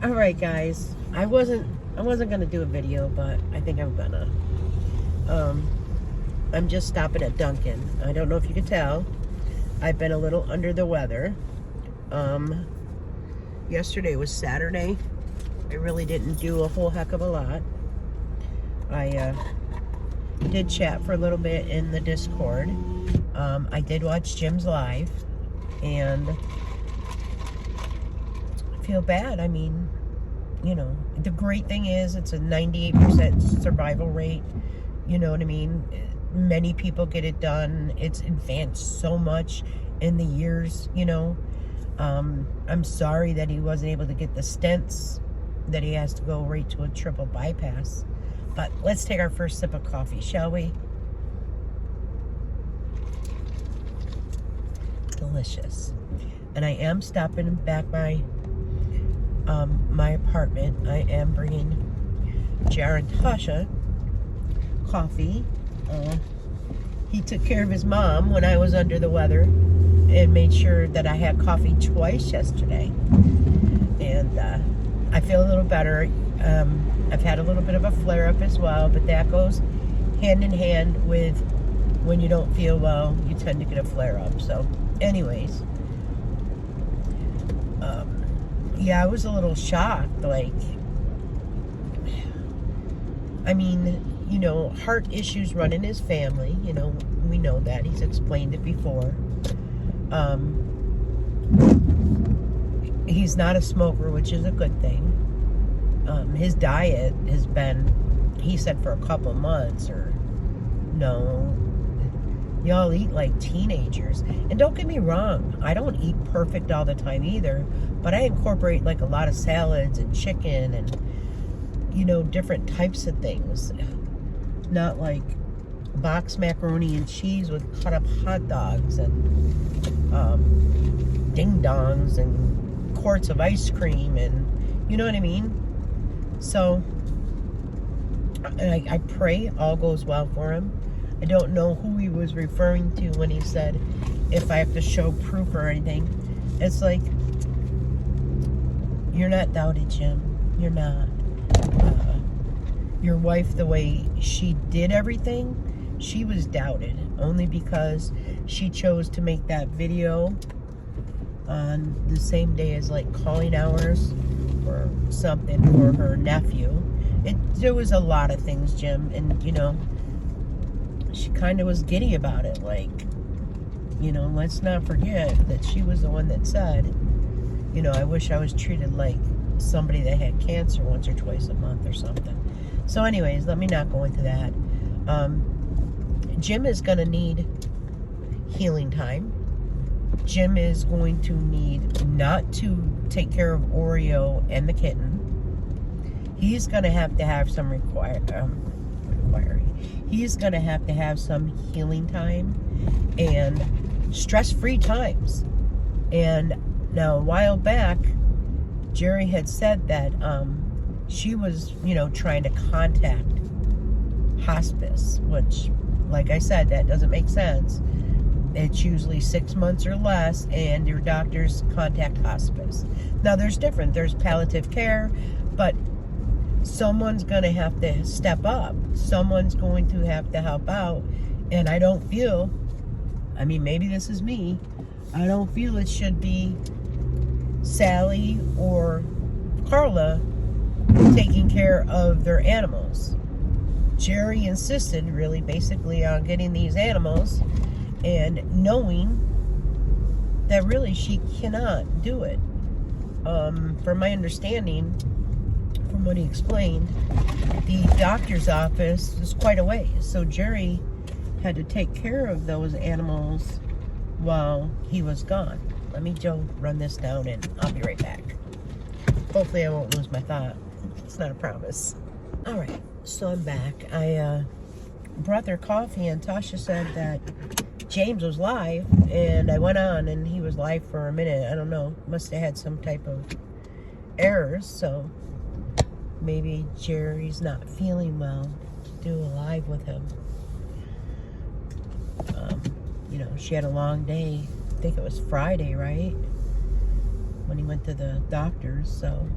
All right, guys. I wasn't gonna do a video, but I think I'm gonna. Um, I'm just stopping at Dunkin'. I don't know if you can tell. I've been a little under the weather. Um, Yesterday was Saturday. I really didn't do a whole heck of a lot. I did chat for a little bit in the Discord. I did watch Jim's live, and I feel bad. I mean, you know, the great thing is it's a 98% survival rate. You know what I mean? Many people get it done. It's advanced so much in the years, you know. I'm sorry that he wasn't able to get the stents, that he has to go right to a triple bypass. But let's take our first sip of coffee, shall we? Delicious. And I am stopping back by my apartment. I am bringing Jared and Tasha coffee. He took care of his mom when I was under the weather and made sure that I had coffee twice yesterday. And I feel a little better. I've had a little bit of a flare-up as well, but that goes hand in hand with when you don't feel well, you tend to get a flare-up. So anyways, yeah, I was a little shocked. Like, I mean, you know, heart issues run in his family. You know, we know that. He's explained it before. He's not a smoker, which is a good thing. His diet has been, he said, for a couple months, or no, y'all eat like teenagers. And don't get me wrong, I don't eat perfect all the time either, but I incorporate like a lot of salads and chicken and, you know, different types of things. Not like box macaroni and cheese with cut up hot dogs and ding dongs and quarts of ice cream, and you know what I mean. So I pray all goes well for him. I don't know who he was referring to when he said if I have to show proof or anything. It's like, you're not doubted, Jim. You're not. Your wife, the way she did everything, she was doubted only because she chose to make that video on the same day as like calling hours or something for her nephew. There was a lot of things, Jim, and you know, she kind of was giddy about it. Like, you know, let's not forget that she was the one that said, you know, I wish I was treated like somebody that had cancer once or twice a month or something. So anyways, let me not go into that. Jim is going to need healing time. Jim is going to need not to take care of Oreo and the kitten. He's going to have some he's going to have some healing time and stress-free times. And now a while back, Jerry had said that she was, you know, trying to contact hospice, which, like I said, that doesn't make sense. It's usually 6 months or less, and your doctors contact hospice. Now, there's different. There's palliative care, but someone's going to have to step up. Someone's going to have to help out, and I don't feel, I mean, maybe this is me, I don't feel it should be Sally or Carla taking care of their animals. Jerry insisted really basically on getting these animals, and knowing that really she cannot do it. From my understanding, from what he explained, the doctor's office is quite a ways, so Jerry had to take care of those animals while he was gone. Let me run this down and I'll be right back. Hopefully I won't lose my thought. It's not a promise. Alright, so I'm back. I brought their coffee, and Tasha said that James was live, and I went on and he was live for a minute. I don't know, must have had some type of errors, so maybe Jerry's not feeling well to do a live with him. You know, she had a long day. I think it was Friday, right? When he went to the doctor's, so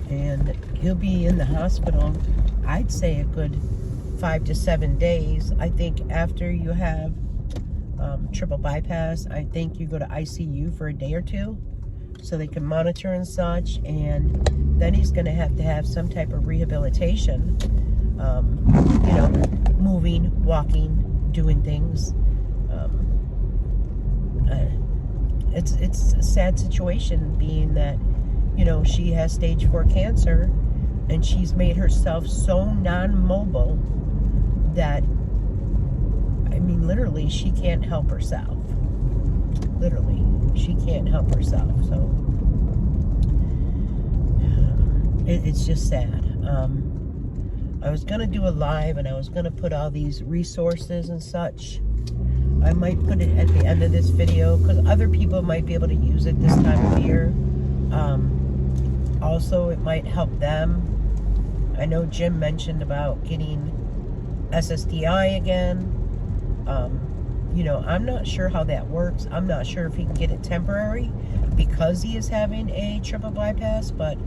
And he'll be in the hospital, I'd say a good 5 to 7 days. I think after you have triple bypass, I think you go to ICU for a day or two so they can monitor and such, and then he's going to have some type of rehabilitation, you know, moving, walking, doing things. It's a sad situation, being that, you know, she has stage 4 cancer, and she's made herself so non-mobile that, I mean, literally, she can't help herself. Literally, she can't help herself. So it's just sad. I was gonna do a live, and I was gonna put all these resources and such. I might put it at the end of this video because other people might be able to use it this time of year. Also, it might help them. I know Jim mentioned about getting SSDI again. You know, I'm not sure how that works. I'm not sure if he can get it temporary because he is having a triple bypass, but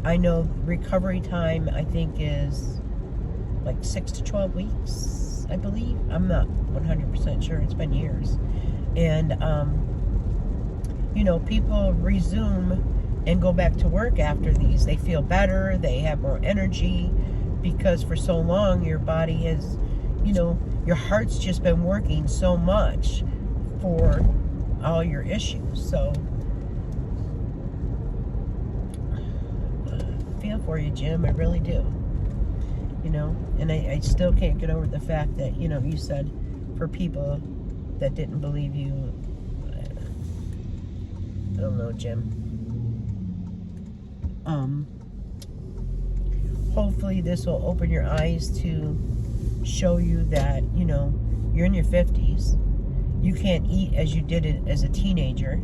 I know recovery time, I think, is like 6 to 12 weeks, I believe. I'm not 100% sure. It's been years. And, you know, people resume and go back to work after these. They feel better. They have more energy because for so long your body has, you know, your heart's just been working so much for all your issues. So I feel for you, Jim. I really do. You know, and I still can't get over the fact that, you know, you said for people that didn't believe you, I don't know, Jim. Hopefully this will open your eyes to show you that, you know, you're in your 50s. You can't eat as you did it as a teenager.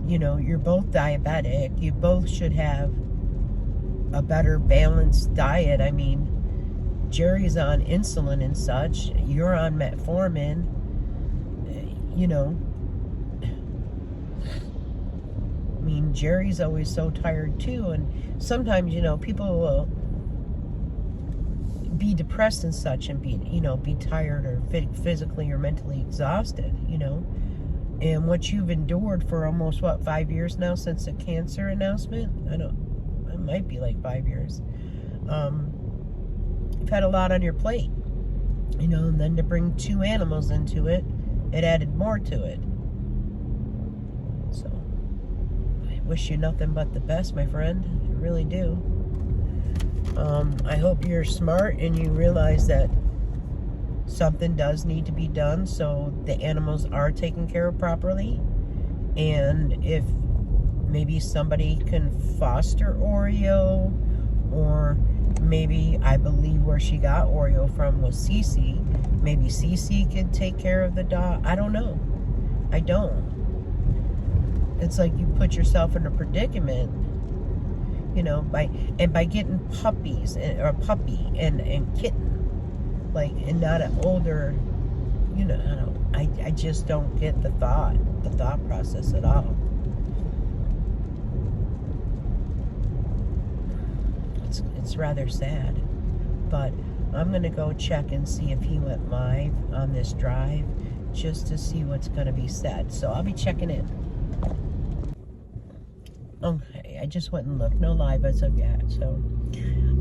You know, you're both diabetic. You both should have a better balanced diet. I mean, Jerry's on insulin and such. You're on metformin. You know, I mean, Jerry's always so tired too, and sometimes, you know, people will be depressed and such and be, you know, be tired or physically or mentally exhausted, you know. And what you've endured for almost, what, 5 years now since the cancer announcement? It might be like 5 years. You've had a lot on your plate, you know, and then to bring 2 animals into it, it added more to it. So I wish you nothing but the best, my friend. I really do. I hope you're smart and you realize that something does need to be done so the animals are taken care of properly. And if maybe somebody can foster Oreo, or maybe, I believe where she got Oreo from was Cece. Maybe Cece could take care of the dog. I don't know. I don't. It's like you put yourself in a predicament, you know, by getting puppies, or a puppy and kitten, like, and not an older, you know, I just don't get the thought process at all. It's rather sad, but I'm gonna go check and see if he went live on this drive just to see what's gonna be said. So I'll be checking in. Okay, I just went and looked. No live as of yet. So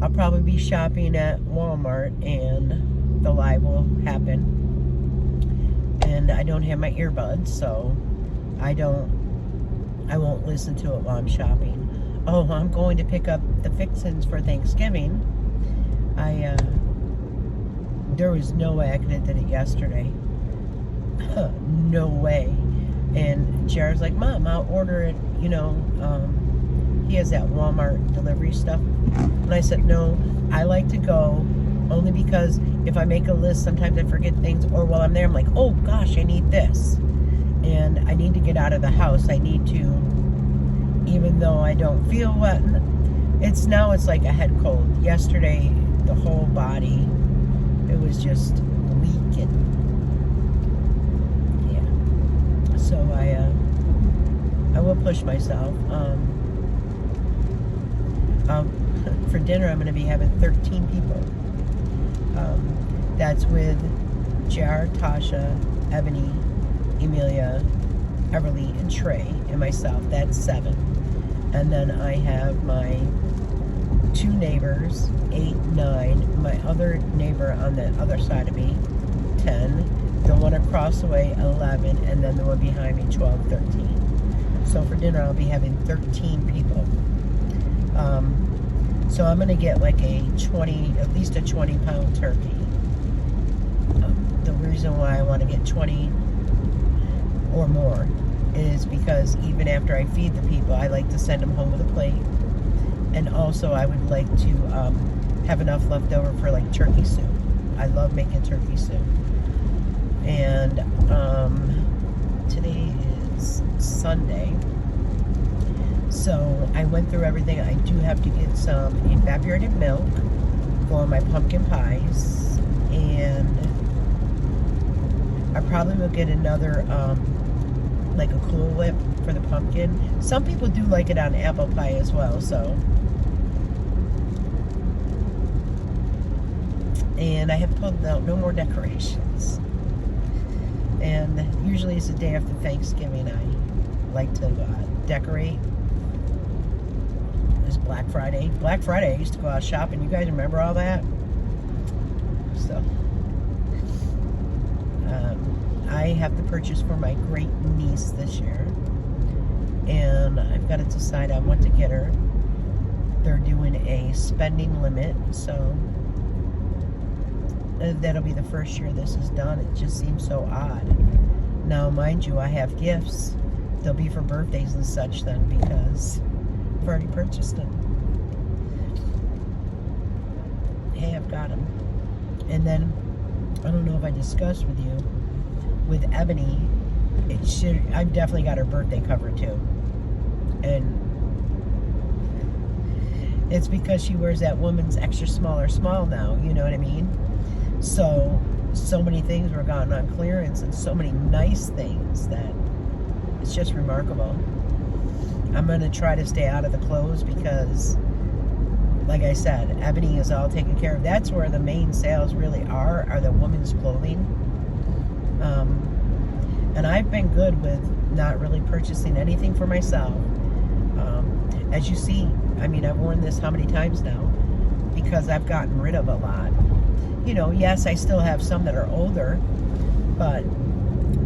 I'll probably be shopping at Walmart and the live will happen. And I don't have my earbuds, so I won't listen to it while I'm shopping. Oh, I'm going to pick up the fixins for Thanksgiving. There was no way I could have did it yesterday. No way. And Jared's like, Mom, I'll order it, you know. He has that Walmart delivery stuff. And I said, no, I like to go only because if I make a list, sometimes I forget things, or while I'm there, I'm like, oh gosh, I need this. And I need to get out of the house. I need to, even though I don't feel well. It's like a head cold. Yesterday, the whole body, it was just weak, and yeah. So I will push myself. dinner, I'm going to be having 13 people. That's with JR, Tasha, Ebony, Emilia, Everly, and Trey, and myself. That's 7. And then I have my 2 neighbors, 8, 9. My other neighbor on the other side of me, 10. The one across the way, 11. And then the one behind me, 12, 13. So for dinner, I'll be having 13 people. So I'm going to get like at least a 20-pound turkey. The reason why I want to get 20 or more is because even after I feed the people, I like to send them home with a plate. And also I would like to have enough left over for like turkey soup. I love making turkey soup. And today is Sunday. So I went through everything. I do have to get some evaporated milk for my pumpkin pies. And I probably will get another, like a Cool Whip for the pumpkin. Some people do like it on apple pie as well, so. And I have pulled out no more decorations. And usually it's the day after Thanksgiving I like to decorate. It's Black Friday. Black Friday I used to go out shopping. You guys remember all that? So. I have to purchase for my great niece this year. And I've got to decide on what to get her. They're doing a spending limit, so that'll be the first year this is done. It just seems so odd. Now, mind you, I have gifts. They'll be for birthdays and such then, because I've already purchased them. Hey, I've got them. And then, I don't know if I discussed with you, with Ebony, I've definitely got her birthday covered too. And it's because she wears that woman's extra small now, you know what I mean? So many things were gotten on clearance, and so many nice things that it's just remarkable. I'm going to try to stay out of the clothes because, like I said, Ebony is all taken care of. That's where the main sales really are the women's clothing. And I've been good with not really purchasing anything for myself. As you see, I mean, I've worn this how many times now? Because I've gotten rid of a lot. You know, yes, I still have some that are older, but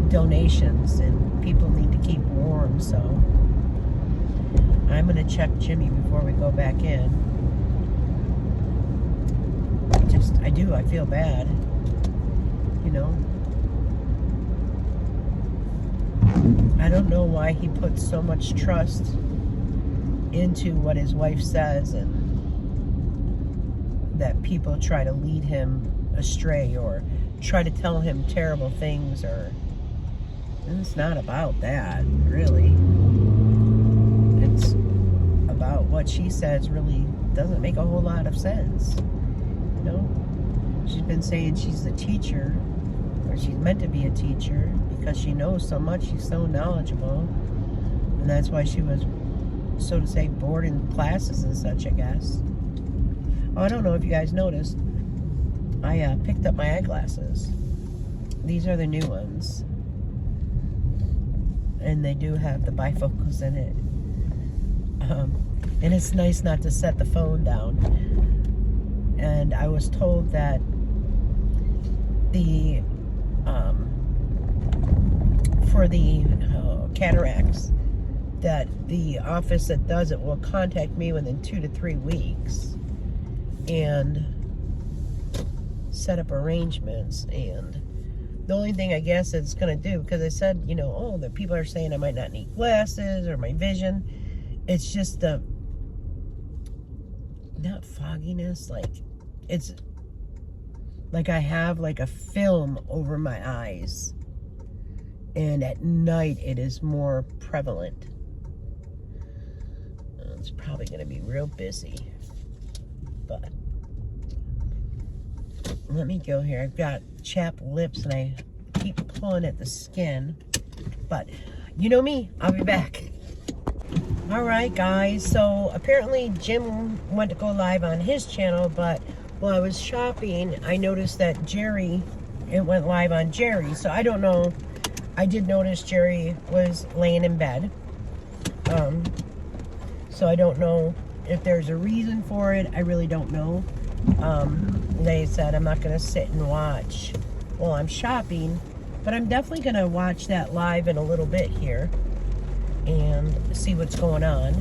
donations, and people need to keep warm, so I'm going to check Jimmy before we go back in. I feel bad, you know. I don't know why he puts so much trust into what his wife says, and that people try to lead him astray or try to tell him terrible things, and it's not about that, really. It's about what she says really doesn't make a whole lot of sense, you know. She's been saying she's a teacher, or she's meant to be a teacher, because she knows so much, she's so knowledgeable, and that's why she was, so to say, bored in classes and such, I guess. Oh, I don't know if you guys noticed, I picked up my eyeglasses. These are the new ones, and they do have the bifocals in it. And it's nice not to set the phone down. And I was told that the for the cataracts, that the office that does it will contact me within 2 to 3 weeks and set up arrangements. And the only thing I guess it's going to do, because I said, you know, oh, the people are saying I might not need glasses or my vision. It's just the, not fogginess, like, it's like I have like a film over my eyes. And at night it is more prevalent. It's probably going to be real busy. But let me go here. I've got chapped lips and I keep pulling at the skin. But you know me, I'll be back. All right, guys. So apparently Jim went to go live on his channel, but while I was shopping, I noticed that it went live on Jerry. So I don't know. I did notice Jerry was laying in bed. So I don't know if there's a reason for it. I really don't know. They said I'm not going to sit and watch while I'm shopping, but I'm definitely going to watch that live in a little bit here and see what's going on.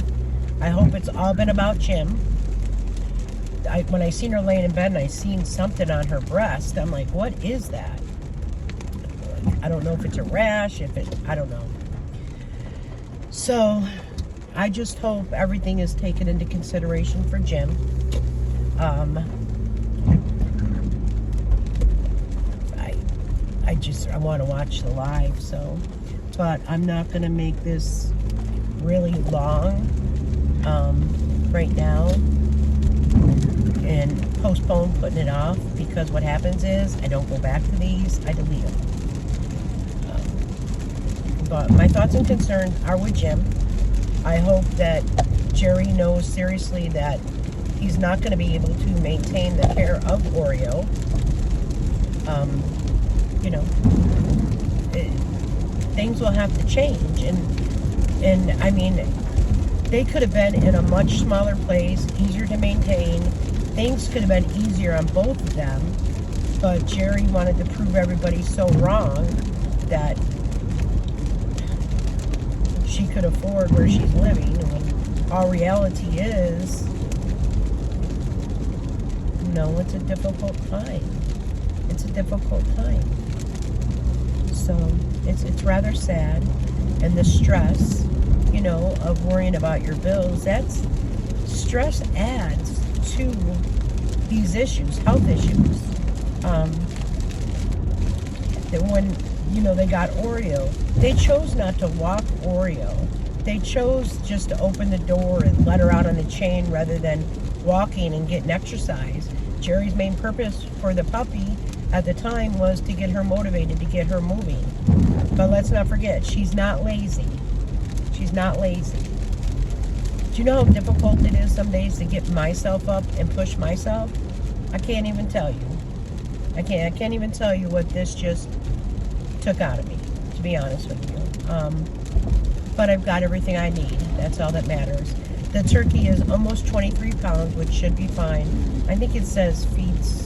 I hope it's all been about Jim. When I seen her laying in bed and I seen something on her breast, I'm like, what is that? I don't know if it's a rash, I don't know. So I just hope everything is taken into consideration for Jim. I want to watch the live, so, but I'm not going to make this really long right now and postpone putting it off, because what happens is I don't go back to these, I delete them. But my thoughts and concerns are with Jim. I hope that Jerry knows seriously that he's not going to be able to maintain the care of Oreo. You know, things will have to change, and I mean, they could have been in a much smaller place, easier to maintain. Things could have been easier on both of them, but Jerry wanted to prove everybody so wrong that she could afford where she's living, when all reality is, no, it's a difficult time. It's a difficult time. So it's rather sad, and the stress, you know, of worrying about your bills, that's stress adds to these issues, health issues. That when, you know, they got Oreo, they chose not to walk Oreo. They chose just to open the door and let her out on a chain rather than walking and getting exercise. Jerry's main purpose for the puppy at the time was to get her motivated, to get her moving. But let's not forget, she's not lazy. She's not lazy. Do you know how difficult it is some days to get myself up and push myself? I can't even tell you. I can't even tell you what this just took out of me, to be honest with you. But I've got everything I need. That's all that matters. The turkey is almost 23 pounds, which should be fine. I think it says feeds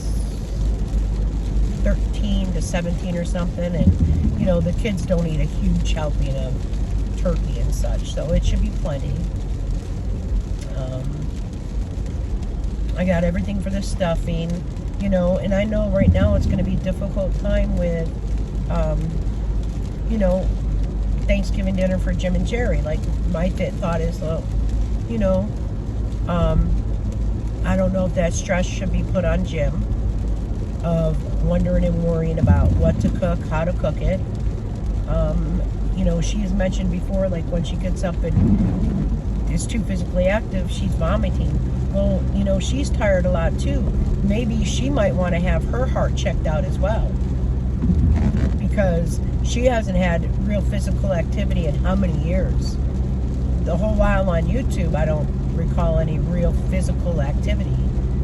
13 to 17 or something, and you know, the kids don't eat a huge helping of turkey and such, so it should be plenty. I got everything for the stuffing, you know, and I know right now it's going to be a difficult time with you know, Thanksgiving dinner for Jim and Jerry. Like, my thought is, you know, I don't know if that stress should be put on Jim, of wondering and worrying about what to cook, how to cook it. You know, she has mentioned before, like when she gets up and is too physically active, she's vomiting. Well, you know, she's tired a lot too. Maybe she might want to have her heart checked out as well, because she hasn't had real physical activity in how many years? The whole while on YouTube, I don't recall any real physical activity.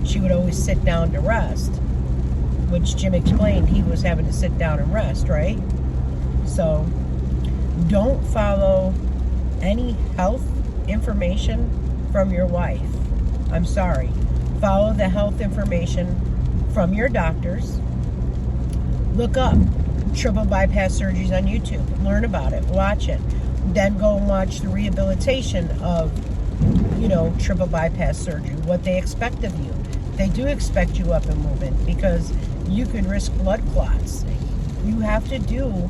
She would always sit down to rest, which Jim explained he was having to sit down and rest, right? So don't follow any health information from your wife. I'm sorry. Follow the health information from your doctors. Look up triple bypass surgeries on YouTube. Learn about it. Watch it. Then go and watch the rehabilitation of, you know, triple bypass surgery, what they expect of you. They do expect you up and moving, because you could risk blood clots. You have to do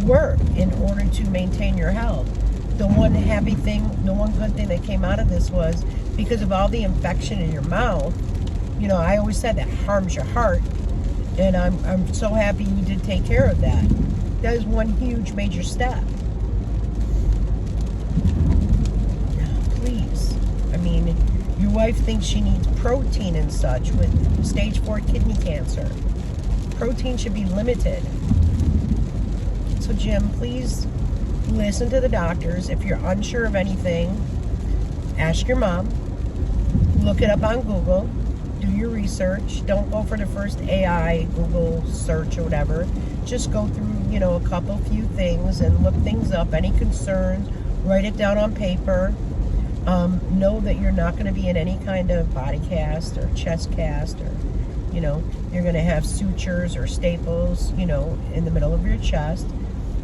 work in order to maintain your health. The one happy thing, the one good thing that came out of this was, because of all the infection in your mouth, you know, I always said that harms your heart, and I'm so happy you did take care of that. That is one huge major step. Please, I mean, your wife thinks she needs protein and such with stage 4 kidney cancer. Protein should be limited. So Jim, please listen to the doctors. If you're unsure of anything, ask your mom. Look it up on Google. Do your research. Don't go for the first AI Google search or whatever. Just go through, a few things and look things up. Any concerns, write it down on paper. Know that you're not going to be in any kind of body cast or chest cast, or, you're going to have sutures or staples, in the middle of your chest.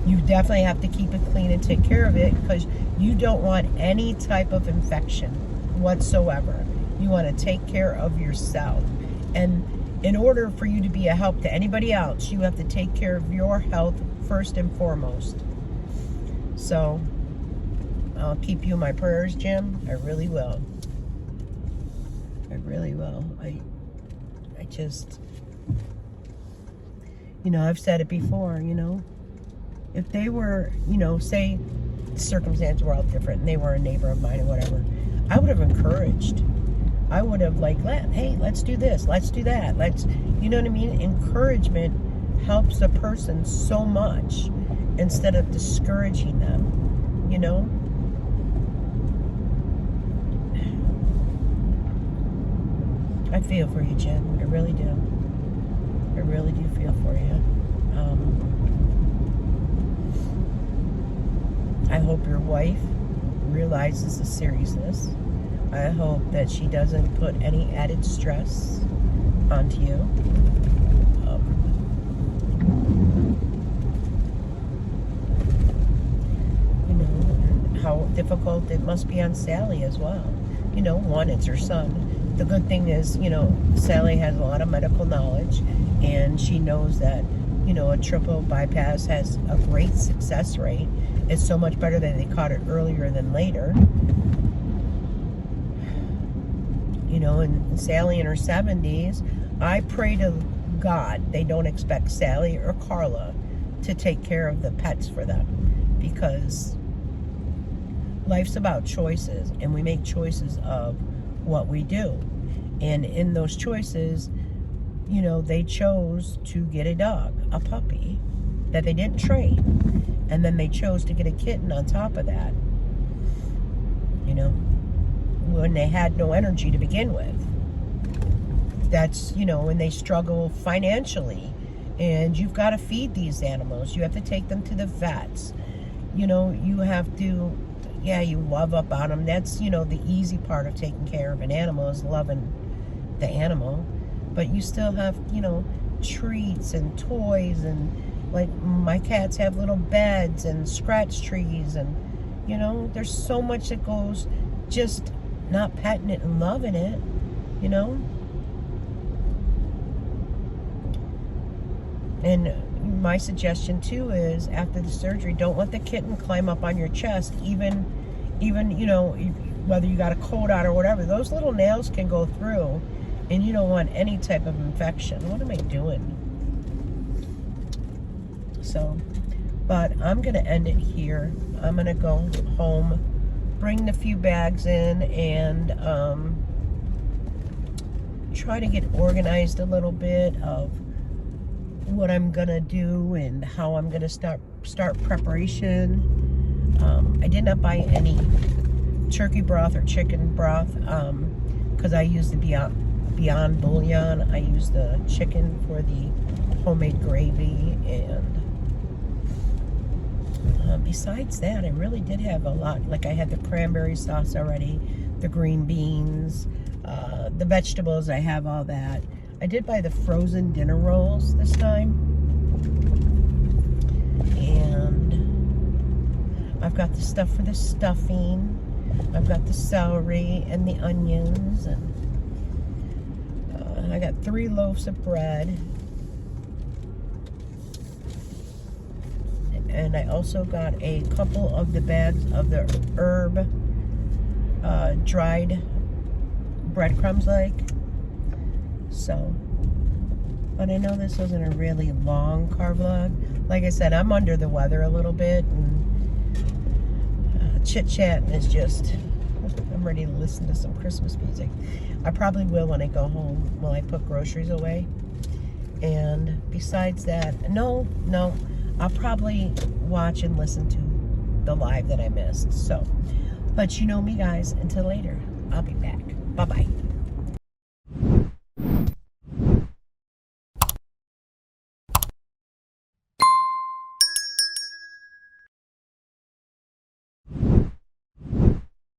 You definitely have to keep it clean and take care of it, because you don't want any type of infection whatsoever. You want to take care of yourself. And in order for you to be a help to anybody else, you have to take care of your health first and foremost. So, I'll keep you in my prayers, Jim. I really will. I really will. I just, I've said it before, if they were, say the circumstances were all different and they were a neighbor of mine or whatever, I would have encouraged. I would have hey, let's do this, let's do that, you know what I mean? Encouragement helps a person so much instead of discouraging them, I feel for you, Jen. I really do. I really do feel for you. I hope your wife realizes the seriousness. I hope that she doesn't put any added stress onto you. How difficult it must be on Sally as well. One, it's her son. The good thing is, Sally has a lot of medical knowledge, and she knows that, a triple bypass has a great success rate. It's so much better that they caught it earlier than later. And Sally in her 70s, I pray to God they don't expect Sally or Carla to take care of the pets for them, because life's about choices, and we make choices of what we do. And in those choices, they chose to get a dog, a puppy, that they didn't train. And then they chose to get a kitten on top of that, when they had no energy to begin with. That's, when they struggle financially, and you've got to feed these animals. You have to take them to the vets. You have to, you love up on them. That's, the easy part of taking care of an animal is loving the animal. But you still have, treats and toys, and like my cats have little beds and scratch trees, and, there's so much that goes just not petting it and loving it, And my suggestion too is, after the surgery, don't let the kitten climb up on your chest, even whether you got a coat on or whatever. Those little nails can go through, and you don't want any type of infection. What am I doing? So, but I'm going to end it here. I'm going to go home, bring the few bags in, and try to get organized a little bit of what I'm going to do and how I'm going to start preparation. I did not buy any turkey broth or chicken broth, because I use the Beyond Bouillon. I use the chicken for the homemade gravy, and besides that, I really did have a lot. Like, I had the cranberry sauce already, the green beans, the vegetables, I have all that. I did buy the frozen dinner rolls this time, and I've got the stuff for the stuffing. I've got the celery and the onions, and I got 3 loaves of bread. And I also got a couple of the bags of the herb dried breadcrumbs, so. But I know this wasn't a really long car vlog. Like I said, I'm under the weather a little bit, and chit-chatting is just, I'm ready to listen to some Christmas music. I probably will when I go home, when I put groceries away. And besides that, no, I'll probably watch and listen to the live that I missed. So, But you know me, guys. Until later, I'll be back. Bye-bye.